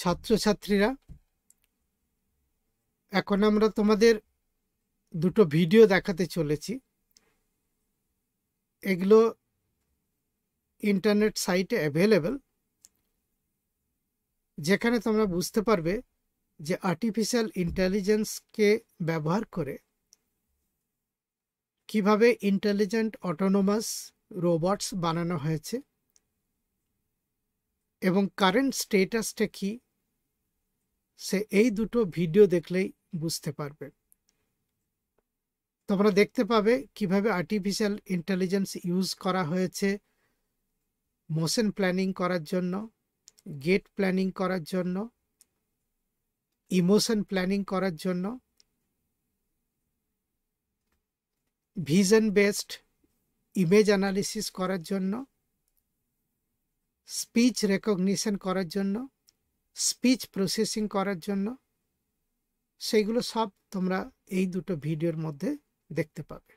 ছাত্রছাত্রীরা, এখন আমরা তোমাদের দুটো ভিডিও দেখাতে চলেছি। এগুলো ইন্টারনেট সাইটে অ্যাভেলেবল, যেখানে তোমরা বুঝতে পারবে যে আর্টিফিশিয়াল ইন্টেলিজেন্সকে ব্যবহার করে কিভাবে ইন্টেলিজেন্ট অটোনোমাস রোবটস বানানো হয়েছে এবং কারেন্ট স্টেটাসটা কি, সে এই দুটো ভিডিও দেখলেই বুঝতে পারবে। তোমরা দেখতে পাবে কিভাবে আর্টিফিশিয়াল ইন্টেলিজেন্স ইউজ করা হয়েছে মোশন প্ল্যানিং করার জন্য, গেট প্ল্যানিং করার জন্য, ইমোশন প্ল্যানিং করার জন্য, ভিশন বেসড ইমেজ অ্যানালিসিস করার জন্য, স্পিচ রেকগনিশন করার জন্য, স্পিচ প্রসেসিং করার জন্য। সেইগুলো সব তোমরা এই দুটো ভিডিওর মধ্যে দেখতে পাবে।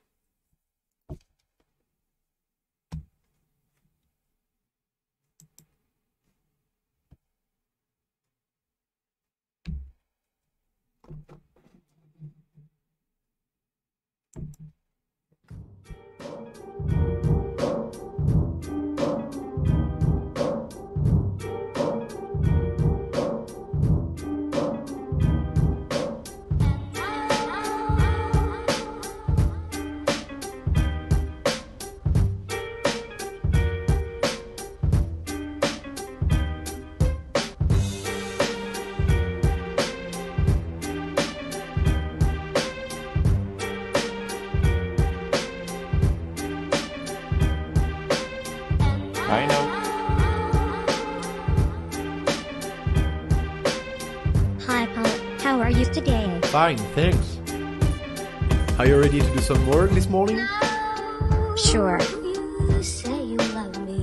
I know. Hi, Paul. How are you today? Fine, thanks. Are you ready to do some work this morning? Sure. You say you love me.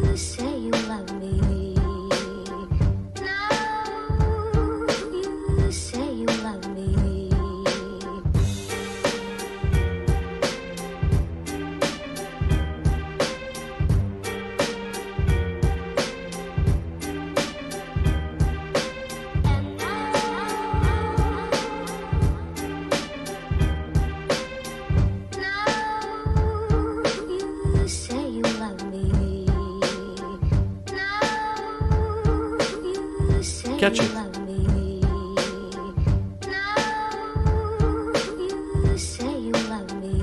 You say you love me. You say you love me. You say you love me. You say Catch you it. love me. You say you love me.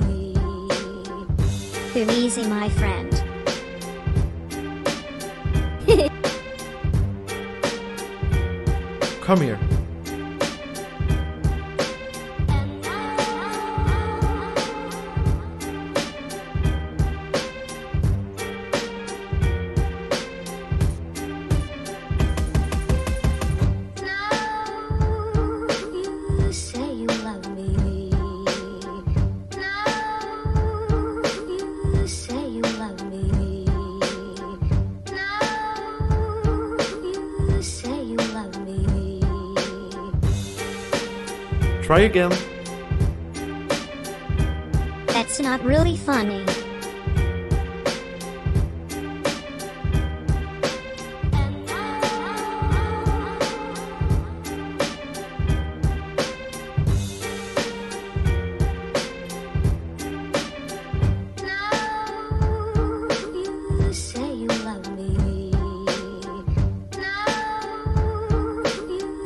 Too easy, my friend. Come here. You say you love me. You say you love me. You say you love me. Try again. That's not really funny. You say you love me.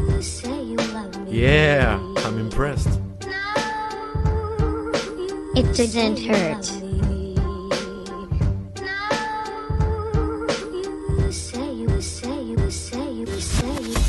You say you love me. Yeah, I'm impressed. It didn't hurt. You say you say you say you say you.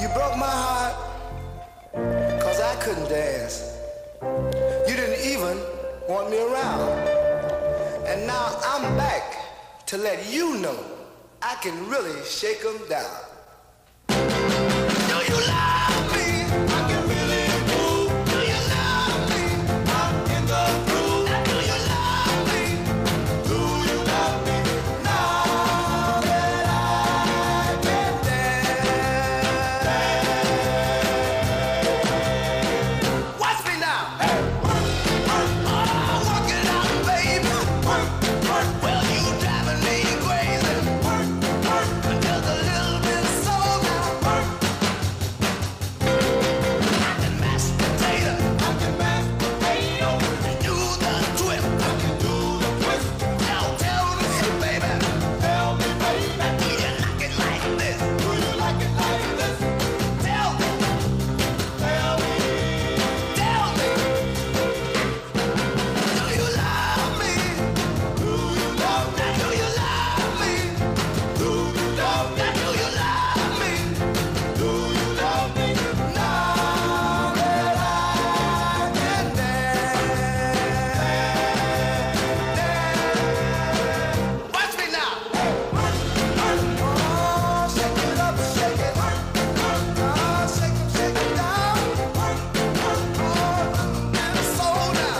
You broke my heart, cause I couldn't dance. You didn't even want me around. And now I'm back to let you know I can really shake 'em down. Do you love me? I can really move. Do you love me? I'm in the groove. Do you love me? Do you love me? Now that I can dance. Watch me now. Hey, oh, work it out, baby. Well, you driving me crazy. Just a little bit soul now. I can mash potato. I can mash potato. And do the twist. I can do the twist. Now tell me, baby. Tell me, baby. Do you like it like this? Do you like it like this? Tell me. Tell me. Tell me. Do you love me? Do you love me? Do you love me? Do you love me? Do you love me? Do you love me? Now that I can dance. Watch me now. Oh, shake it up, shake it. Oh, shake it, shake it down. Oh, and soul now.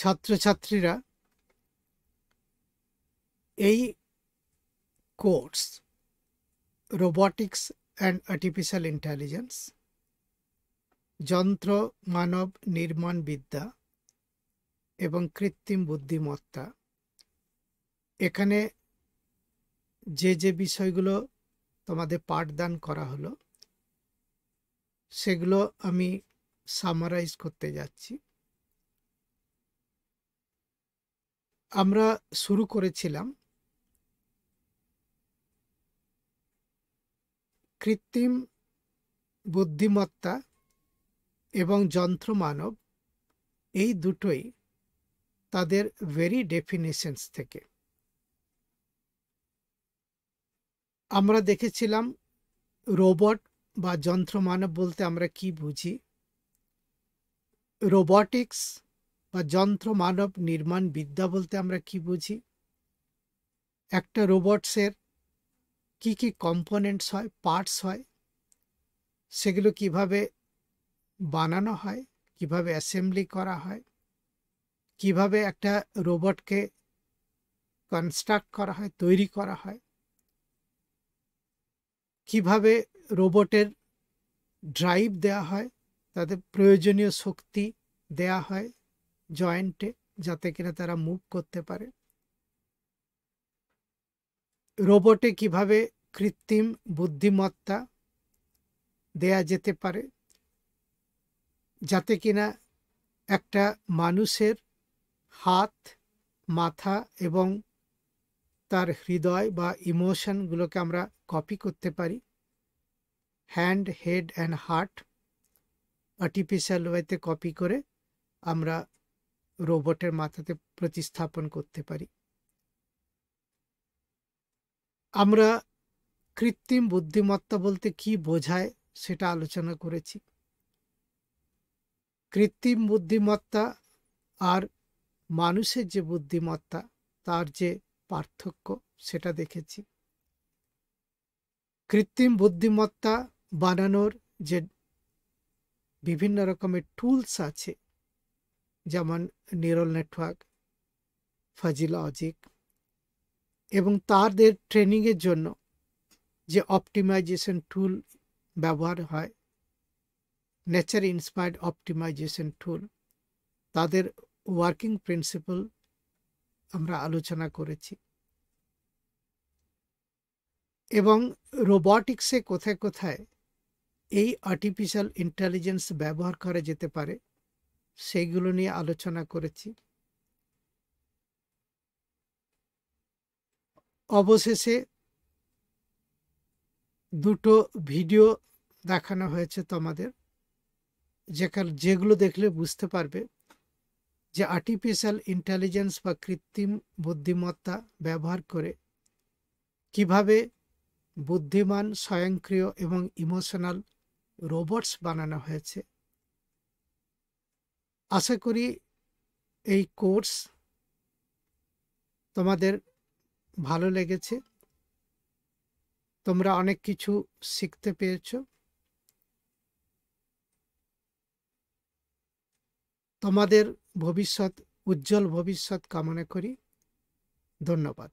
ছাত্রছাত্রীরা এই course robotics and artificial intelligence যন্ত্র মানব নির্মাণ বিদ্যা এবং কৃত্রিম বুদ্ধিমত্তা এখানে যে বিষয়গুলো তোমাদের পাঠদান করা হলো সেগুলো আমি সামারাইজ করতে যাচ্ছি। আমরা শুরু করেছিলাম কৃত্রিম বুদ্ধিমত্তা এবং যন্ত্র মানব এই দুটোই তাদের ভেরি ডেফিনেশনস থেকে। আমরা দেখেছিলাম রোবট বা যন্ত্র মানব বলতে আমরা কি বুঝি, রোবটিক্স বা যন্ত্র মানব নির্মাণ বিদ্যা বলতে আমরা কি বুঝি, একটা রোবটসের কি কি কম্পোনেন্টস হয়, পার্টস হয়, সেগুলো কিভাবে বানানো হয়, কিভাবে অ্যাসেম্বলি করা হয়, কিভাবে একটা রোবটকে কনস্ট্রাক্ট করা হয়, তৈরি করা হয়, কিভাবে রোবটের ড্রাইভ দেয়া হয়, তাদের প্রয়োজনীয় শক্তি দেয়া হয় জয়েন্টে যাতে কিনা তারা মুভ করতে পারে, রোবটে কিভাবে কৃত্রিম বুদ্ধিমত্তা দেয়া যেতে পারে যাতে কিনা একটা মানুষের হাত, মাথা এবং তার হৃদয় বা ইমোশনগুলোকে আমরা কপি করতে পারি, hand, head and heart artificial ওয়েতে কপি করে আমরা রোবটের মাথাতে প্রতিস্থাপন করতে পারি। আমরা কৃত্রিম বুদ্ধিমত্তা বলতে কি বোঝায় সেটা আলোচনা করেছি। কৃত্রিম বুদ্ধিমত্তা আর মানুষের যে বুদ্ধিমত্তা তার যে পার্থক্য সেটা দেখেছি। কৃত্রিম বুদ্ধিমত্তা বানানোর যে বিভিন্ন রকমের টুলস আছে, যেমন নিউরাল নেটওয়ার্ক, ফাজি লজিক, এবং তাদের ট্রেনিংয়ের জন্য যে অপটিমাইজেশন টুল ব্যবহার হয়, নেচার ইন্সপায়ার্ড অপটিমাইজেশন টুল, তাদের ওয়ার্কিং প্রিন্সিপাল আমরা আলোচনা করেছি। এবং রোবটিক্সে কোথায় কোথায় এই আর্টিফিশিয়াল ইন্টেলিজেন্স ব্যবহার করা যেতে পারে সেইগুলো নিয়ে আলোচনা করেছি। অবশেষে দুটো ভিডিও দেখানো হয়েছে তোমাদের, যেগুলো দেখলে বুঝতে পারবে যে আর্টিফিশিয়াল ইন্টেলিজেন্স বা কৃত্রিম বুদ্ধিমত্তা ব্যবহার করে কিভাবে বুদ্ধিমান, স্বয়ংক্রিয় এবং ইমোশনাল রোবটস বানানো হয়েছে। আশা করি এই কোর্স তোমাদের ভালো লেগেছে, তোমরা অনেক কিছু শিখতে পেরেছ। তোমাদের ভবিষ্যৎ, উজ্জ্বল ভবিষ্যৎ কামনা করি। ধন্যবাদ।